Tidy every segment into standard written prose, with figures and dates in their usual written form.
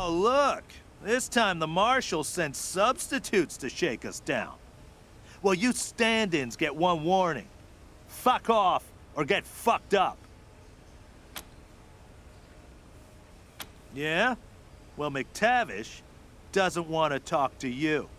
Oh, look. This time the marshal sent substitutes to shake us down. Well, you stand-ins get one warning. Fuck off or get fucked up. Yeah? Well, McTavish doesn't want to talk to you.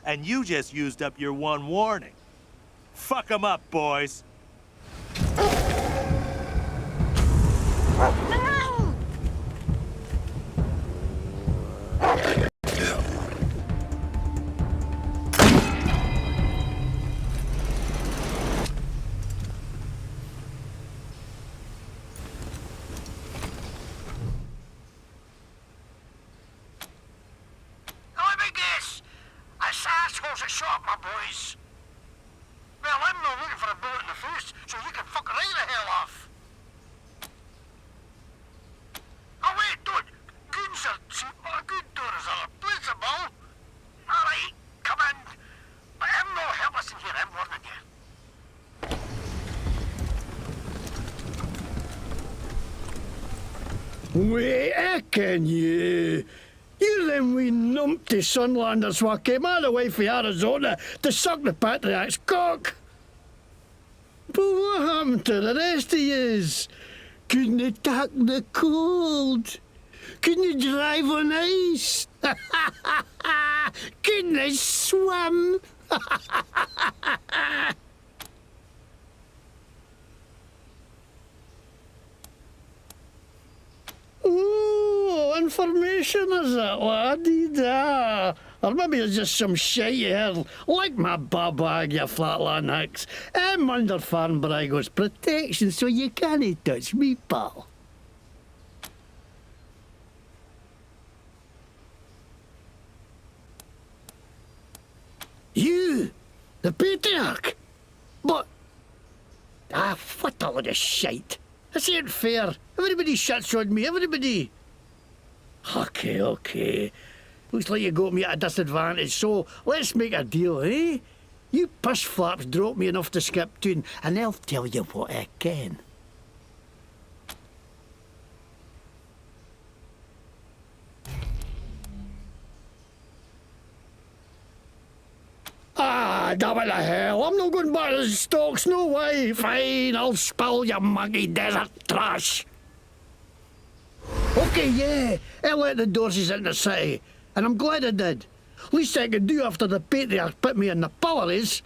And you just used up your one warning. Fuck 'em up, boys. Shot, my boys. Well, I'm not looking for a bullet in the face, so you can fuck right the hell off. Oh, wait, don't. Goons are cheap, but good doors are replaceable. All right, come in. But I'm no helpless in here, I'm warning you. Wait, can you? You're them wee numpty Sunlanders wha came all the way from Arizona to suck the Patriarch's cock. But what happened to the rest of yous? Couldn't you tack the cold? Couldn't you drive on ice? Couldn't you swim? Oh, information is it, laddie? Da. Or maybe it's just some shite you heard, like my bag, you flatland hicks. I'm under Farm Brygo's protection, so you can't touch me, pal. You? The Patriarch? But... what a lot of shite. This ain't fair. Everybody shuts on me, everybody. Okay. Looks like you got me at a disadvantage, so let's make a deal, eh? You push flaps drop me enough to skip tune, and I'll tell you what I can. Damn it the hell, I'm not going back to the stocks, no way. Fine, I'll spill your muggy desert trash. Okay, yeah, I let the Dorseys in the city, and I'm glad I did. Least I could do after the Patriarch put me in the pillories.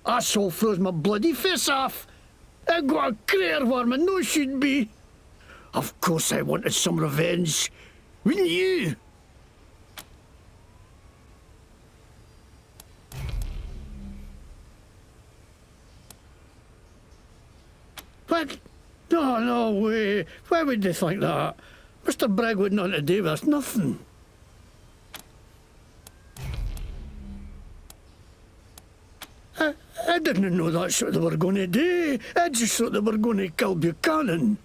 Asshole froze my bloody face off. I got a crater worm and no should be. Of course I wanted some revenge. Wouldn't you? What? No way. Why would they think that? Mr. Brygo wouldn't want to do with us nothing. I didn't know that's what they were going to do. I just thought they were going to kill Buchanan.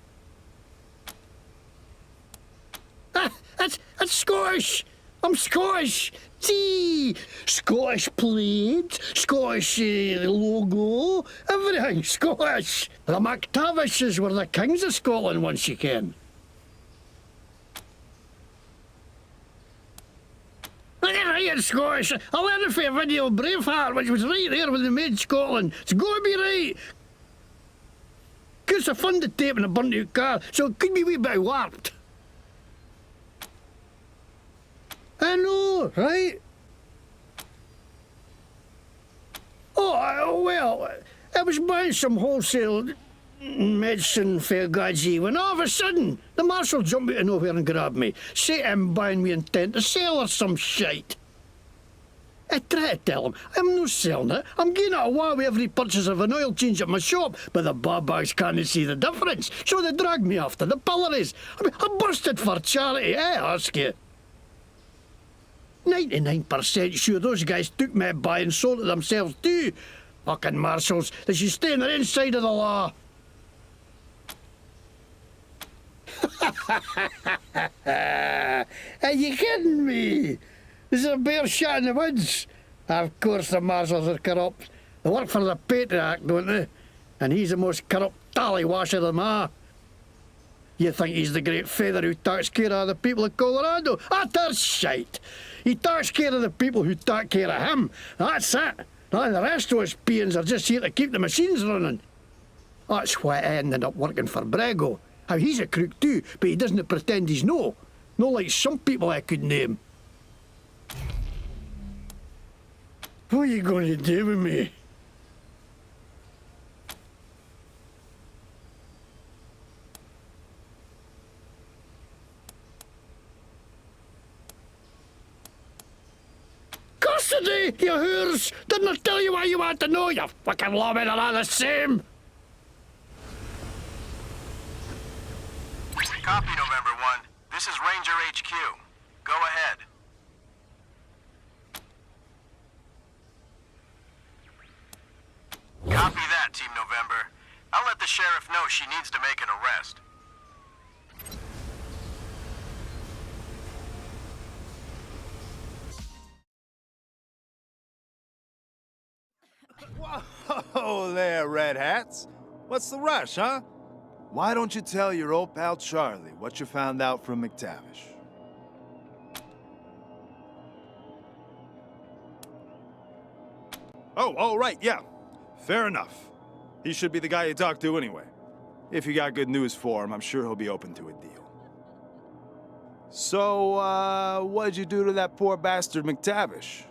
That's Scottish. I'm Scottish. See, Scottish plaid, Scottish logo, everything Scottish. The McTavishes were the kings of Scotland once you can. Right, Scottish. I learned it for a video Braveheart, which was right there when they made Scotland. It's got to be right. Cause I found the tape in a burnt out car, so it could be a wee bit warped. I know, right? Oh, well, I was buying some wholesale medicine for Gaji when all of a sudden the marshal jumped out of nowhere and grabbed me, say I'm buying me intent to sell or some shite. I tried to tell him I'm not selling it, I'm getting it away with every purchase of an oil change at my shop, but the babags can't see the difference, so they dragged me off to the pillories. I busted for charity, I ask you. 99% sure those guys took me by and sold it themselves too. Fucking marshals, they should stay on their inside of the law. Are you kidding me? This is a bear shot in the woods. Of course the marshals are corrupt. They work for the Patriarch, don't they? And he's the most corrupt tallywasher of them all. You think he's the great feather who takes care of the people of Colorado? Utter shite! He takes care of the people who take care of him. That's it. And the rest of us peons are just here to keep the machines running. That's why I ended up working for Brygo. How he's a crook too, but he doesn't pretend he's no. No like some people I could name. What are you going to do with me? Custody, you whores! Didn't I tell you why you want to know? You fucking lawmen are all the same! Copy, November 1. This is Ranger HQ. Go ahead. Copy that, Team November. I'll let the sheriff know she needs to make an arrest. Whoa there, Red Hats. What's the rush, huh? Why don't you tell your old pal Charlie what you found out from McTavish? Oh, right, yeah. Fair enough. He should be the guy you talk to anyway. If you got good news for him, I'm sure he'll be open to a deal. So, what'd you do to that poor bastard McTavish?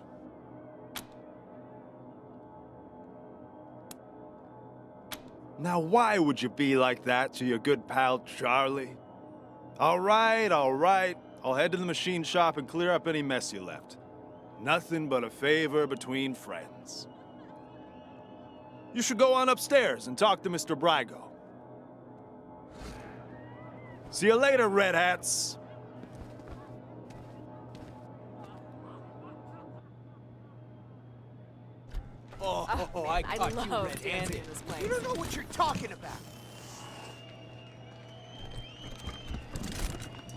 Now, why would you be like that to your good pal, Charlie? All right. I'll head to the machine shop and clear up any mess you left. Nothing but a favor between friends. You should go on upstairs and talk to Mr. Brygo. See you later, Red Hats. I caught you red-handed. You don't know what you're talking about.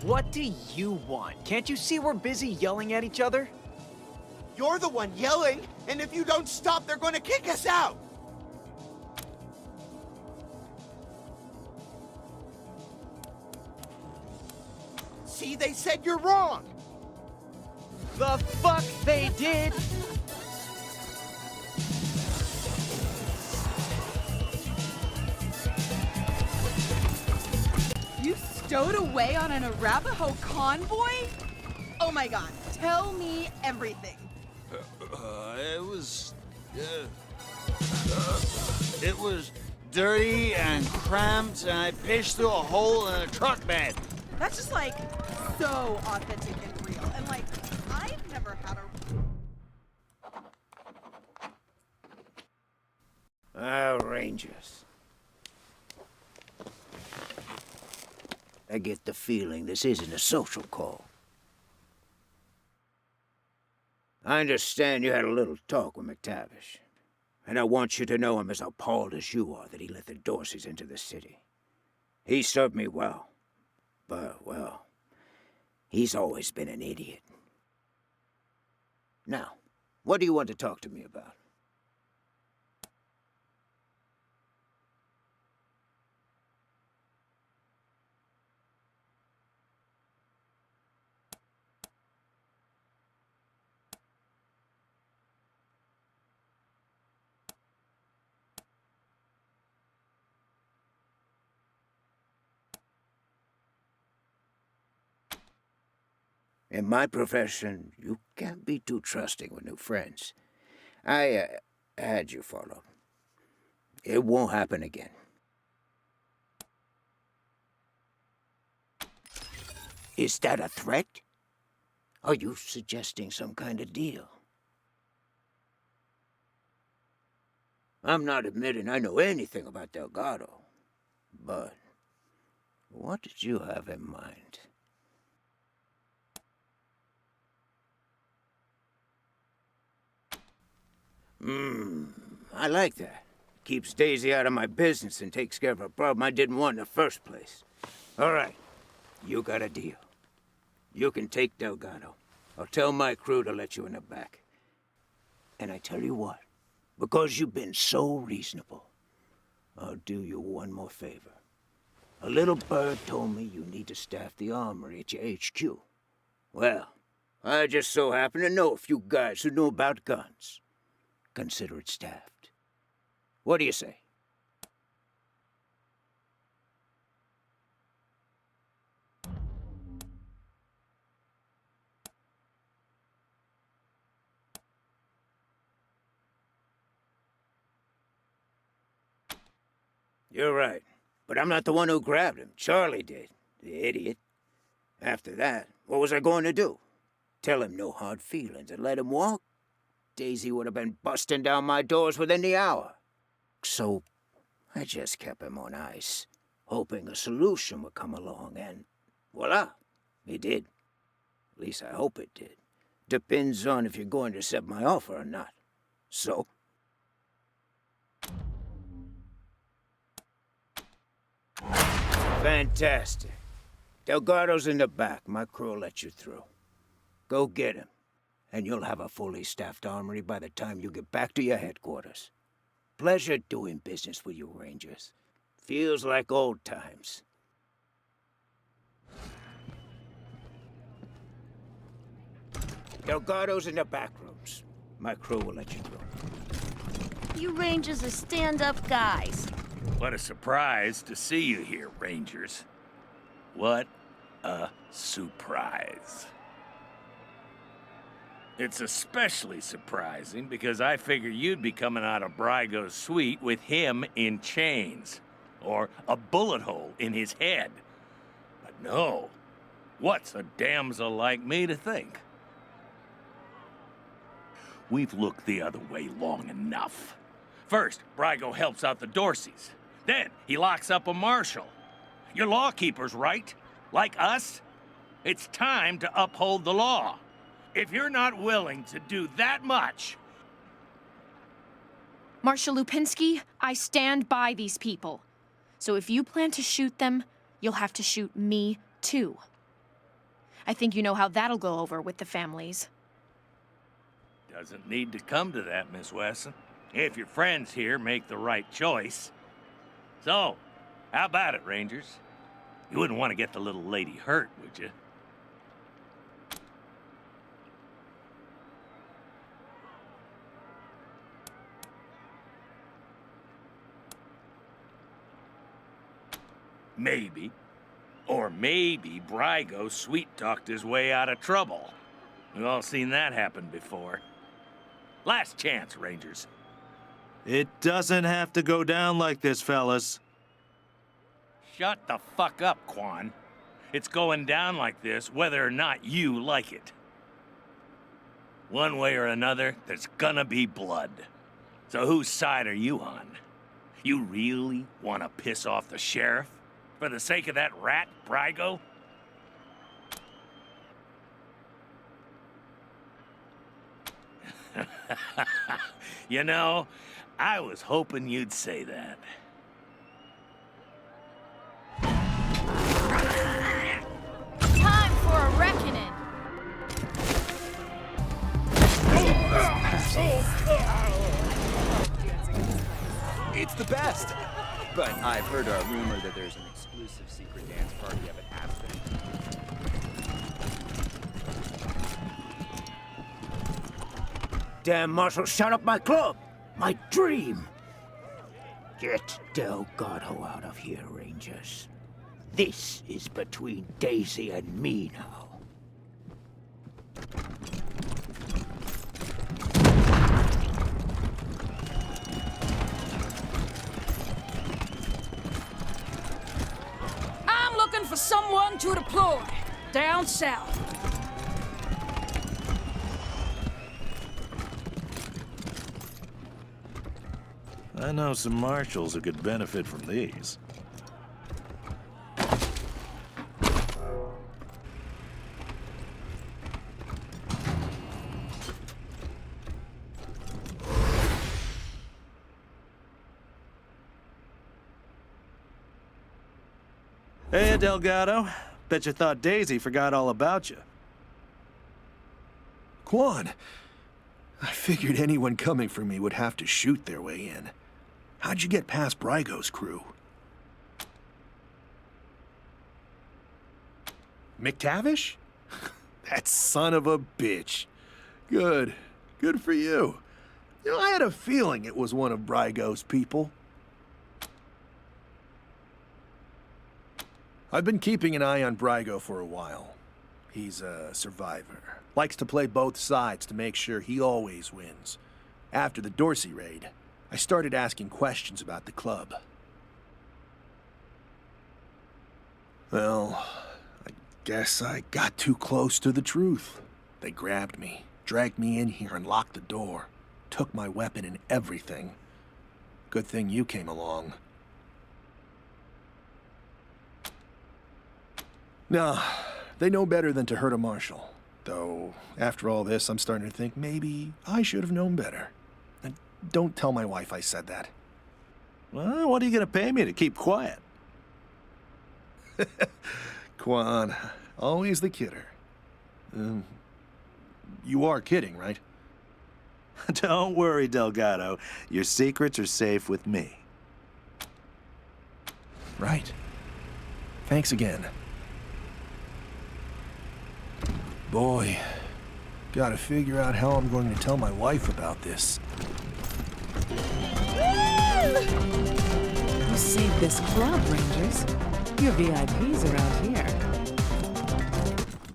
What do you want? Can't you see we're busy yelling at each other? You're the one yelling, and if you don't stop, they're going to kick us out. See, they said you're wrong. The fuck they did? You stowed away on an Arapaho convoy? Oh my god, tell me everything. It was dirty and cramped, and I pitched through a hole in a truck bed. That's just like so authentic and real. And like, I've never had a... Rangers. I get the feeling this isn't a social call. I understand you had a little talk with McTavish, and I want you to know I'm as appalled as you are that he let the Dorseys into the city. He served me well, but, well, he's always been an idiot. Now, what do you want to talk to me about? In my profession, you can't be too trusting with new friends. I had you followed. It won't happen again. Is that a threat? Are you suggesting some kind of deal? I'm not admitting I know anything about Delgado, but what did you have in mind? I like that. Keeps Daisy out of my business and takes care of a problem I didn't want in the first place. All right, you got a deal. You can take Delgado. I'll tell my crew to let you in the back. And I tell you what, because you've been so reasonable, I'll do you one more favor. A little bird told me you need to staff the armory at your HQ. Well, I just so happen to know a few guys who know about guns. Consider it staffed. What do you say? You're right. But I'm not the one who grabbed him. Charlie did. The idiot. After that, what was I going to do? Tell him no hard feelings and let him walk? Daisy would have been busting down my doors within the hour. So, I just kept him on ice, hoping a solution would come along, and voila, it did. At least I hope it did. Depends on if you're going to accept my offer or not. So? Fantastic. Delgado's in the back. My crew will let you through. Go get him, and you'll have a fully staffed armory by the time you get back to your headquarters. Pleasure doing business with you, Rangers. Feels like old times. Delgado's in the back rooms. My crew will let you through. You Rangers are stand-up guys. What a surprise to see you here, Rangers. What a surprise. It's especially surprising because I figured you'd be coming out of Brygo's suite with him in chains, or a bullet hole in his head. But no, what's a damsel like me to think? We've looked the other way long enough. First, Brygo helps out the Dorseys. Then, he locks up a marshal. You're lawkeepers, right? Like us? It's time to uphold the law. If you're not willing to do that much... Marshal Lupinski, I stand by these people. So if you plan to shoot them, you'll have to shoot me, too. I think you know how that'll go over with the families. Doesn't need to come to that, Miss Wesson. If your friends here make the right choice. So, how about it, Rangers? You wouldn't want to get the little lady hurt, would you? Maybe. Or maybe Brygo sweet-talked his way out of trouble. We've all seen that happen before. Last chance, Rangers. It doesn't have to go down like this, fellas. Shut the fuck up, Quan. It's going down like this whether or not you like it. One way or another, there's gonna be blood. So whose side are you on? You really want to piss off the sheriff? For the sake of that rat, Brygo? You know, I was hoping you'd say that. Time for a reckoning! It's the best! But I've heard a rumor that there's an exclusive secret dance party up at Aspen. Damn Marshal shot up my club! My dream! Get Delgado out of here, Rangers. This is between Daisy and me now. I'm looking for someone to deploy down south. I know some marshals who could benefit from these. Hey, Delgado. Bet you thought Daisy forgot all about you. Quan, I figured anyone coming for me would have to shoot their way in. How'd you get past Brygo's crew? McTavish? That son of a bitch. Good. Good for you. You know, I had a feeling it was one of Brygo's people. I've been keeping an eye on Brygo for a while. He's a survivor. Likes to play both sides to make sure he always wins. After the Dorsey raid, I started asking questions about the club. Well, I guess I got too close to the truth. They grabbed me, dragged me in here and locked the door. Took my weapon and everything. Good thing you came along. No, they know better than to hurt a marshal. Though, after all this, I'm starting to think maybe I should have known better. And don't tell my wife I said that. Well, what are you going to pay me to keep quiet? Quan, always the kidder. You are kidding, right? Don't worry, Delgado. Your secrets are safe with me. Right. Thanks again. Boy, gotta figure out how I'm going to tell my wife about this. You saved this club, Rangers. You're VIPs around here.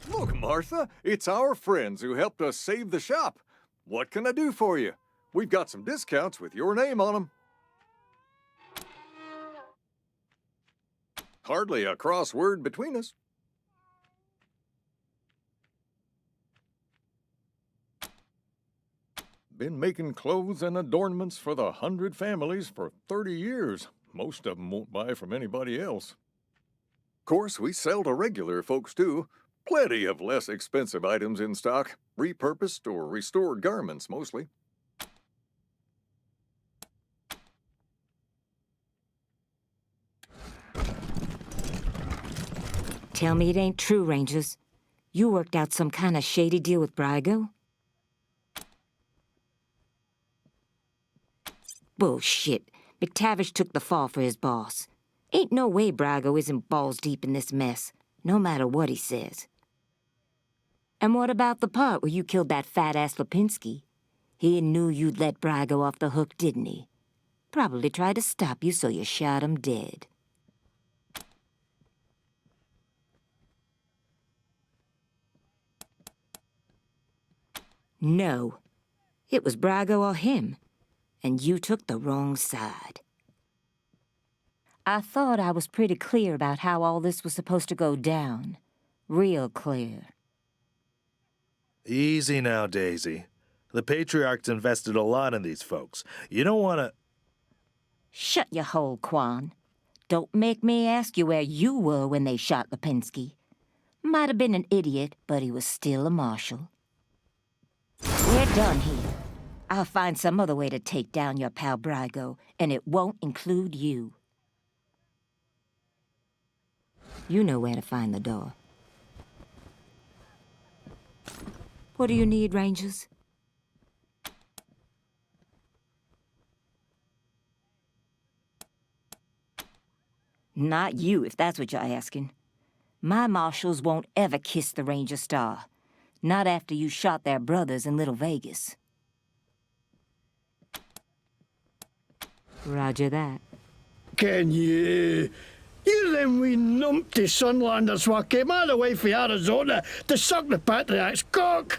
Look, Martha, it's our friends who helped us save the shop. What can I do for you? We've got some discounts with your name on them. Hardly a crossword between us. Been making clothes and adornments for the 100 families for 30 years. Most of them won't buy from anybody else. Of course, we sell to regular folks, too. Plenty of less expensive items in stock. Repurposed or restored garments, mostly. Tell me it ain't true, Rangers. You worked out some kind of shady deal with Brygo? Bullshit. McTavish took the fall for his boss. Ain't no way Brygo isn't balls deep in this mess, no matter what he says. And what about the part where you killed that fat-ass Lipinski? He knew you'd let Brygo off the hook, didn't he? Probably tried to stop you, so you shot him dead. No. It was Brygo or him. And you took the wrong side. I thought I was pretty clear about how all this was supposed to go down. Real clear. Easy now, Daisy. The Patriarch's invested a lot in these folks. You don't want to... Shut your hole, Quan. Don't make me ask you where you were when they shot Lipinski. Might have been an idiot, but he was still a marshal. We're done here. I'll find some other way to take down your pal Brygo, and it won't include you. You know where to find the door. What do you need, Rangers? Not you, if that's what you're asking. My marshals won't ever kiss the Ranger Star. Not after you shot their brothers in Little Vegas. Roger that. Can you? You them wee numpty Sunlanders what came all the way from Arizona to suck the Patriarch's cock.